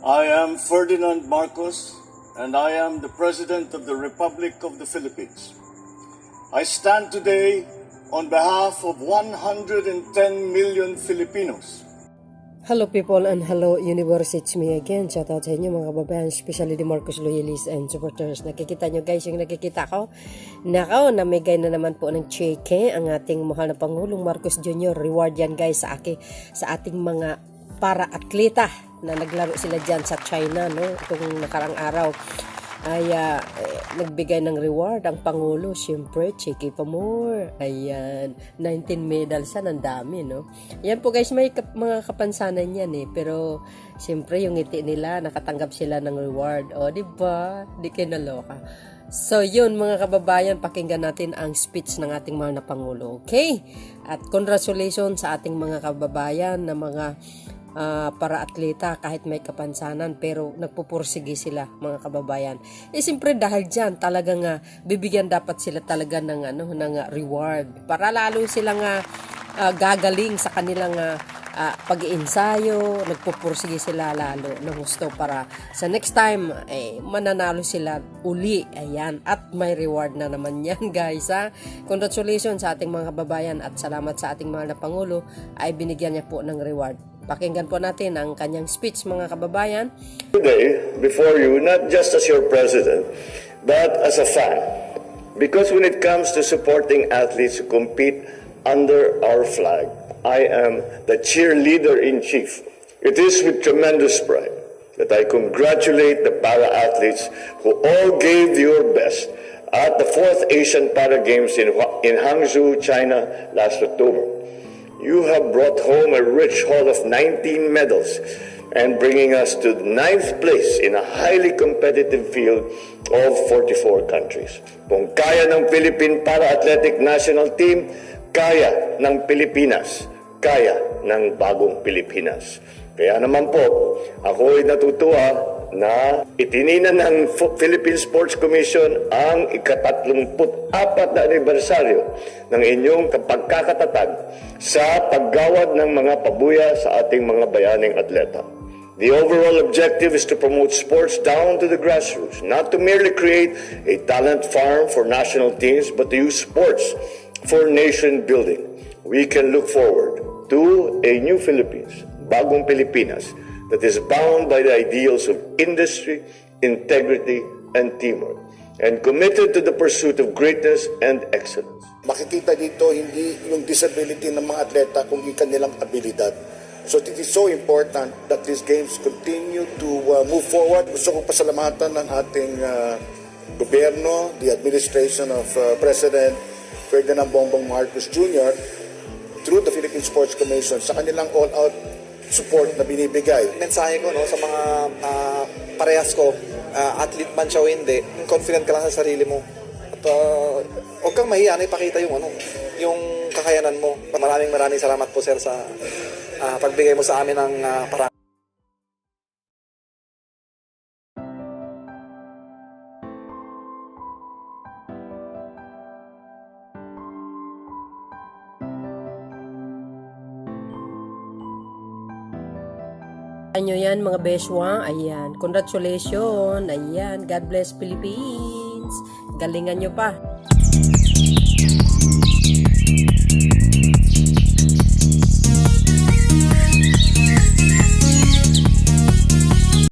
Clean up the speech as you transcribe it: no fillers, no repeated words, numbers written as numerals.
I am Ferdinand Marcos, and I am the President of the Republic of the Philippines. I stand today on behalf of 110 million Filipinos. Hello people and hello universe, it's me again. Shout out sa inyo mga kababayan, especially the Marcos loyalists and supporters. Nakikita nyo guys yung nakikita ko. Nakaw, namigay na naman po ng cheque ang ating mahal na Pangulong Marcos Jr. Reward yan guys sa ating mga para-atleta na naglaro sila dyan sa China, no? Itong nakarang araw ay nagbigay ng reward ang Pangulo. Siyempre, cheque pa more. Ayan, 19 medals yan, ang dami, no? Yan po guys, may mga kapansanan yan eh. Pero, siyempre, yung ngiti nila, nakatanggap sila ng reward. O, diba? Di kayo naloka. So, yun mga kababayan, pakinggan natin ang speech ng ating mahal na Pangulo. Okay? At congratulations sa ating mga kababayan na mga para-atleta kahit may kapansanan pero nagpupursige sila mga kababayan. Siyempre dahil dyan talagang bibigyan dapat sila talaga ng reward para lalo silang gagaling sa kanilang pag-iensayo, nagpupursige sila lalo ng gusto para sa next time mananalo sila uli. Ayan, at may reward na naman yan guys Congratulations sa ating mga kababayan at salamat sa ating mahal na Pangulo ay binigyan niya po ng reward. Pakinggan po natin ang kanyang speech mga kababayan. Today, before you, not just as your president, but as a fan. Because when it comes to supporting athletes who compete under our flag, I am the cheerleader-in-chief. It is with tremendous pride that I congratulate the para-athletes who all gave your best at the 4th Asian Para Games in Hangzhou, China last October. You have brought home a rich haul of 19 medals and bringing us to the 9th place in a highly competitive field of 44 countries. Kung kaya ng Philippine Para-Athletic National Team, kaya ng Pilipinas, kaya ng bagong Pilipinas. Kaya naman po, ako ay natutuwa na itinina ng Philippine Sports Commission ang ika-34 na anibersaryo ng inyong pagkakatatag sa paggawad ng mga pabuya sa ating mga bayaning atleta. The overall objective is to promote sports down to the grassroots, not to merely create a talent farm for national teams, but to use sports for nation building. We can look forward to a new Philippines, bagong Pilipinas, that is bound by the ideals of industry, integrity, and teamwork, and committed to the pursuit of greatness and excellence. Makikita dito hindi yung disability ng mga atleta kung yung kanilang abilidad. So it is so important that these games continue to move forward. Gusto ko pasalamatan ng ating gobyerno, the administration of President Ferdinand Bongbong Marcos Jr. through the Philippine Sports Commission sa kanilang all-out support na binibigay. Mensahe ko sa mga parehas ko, athlete man siya o hindi, confident ka lang sa sarili mo. At huwag kang mahiya na ipakita yung kakayanan mo. Maraming salamat po sir sa pagbigay mo sa amin ng parang. Nyo yan mga beswa, ayan, congratulations, ayan, God bless Philippines, galingan nyo pa.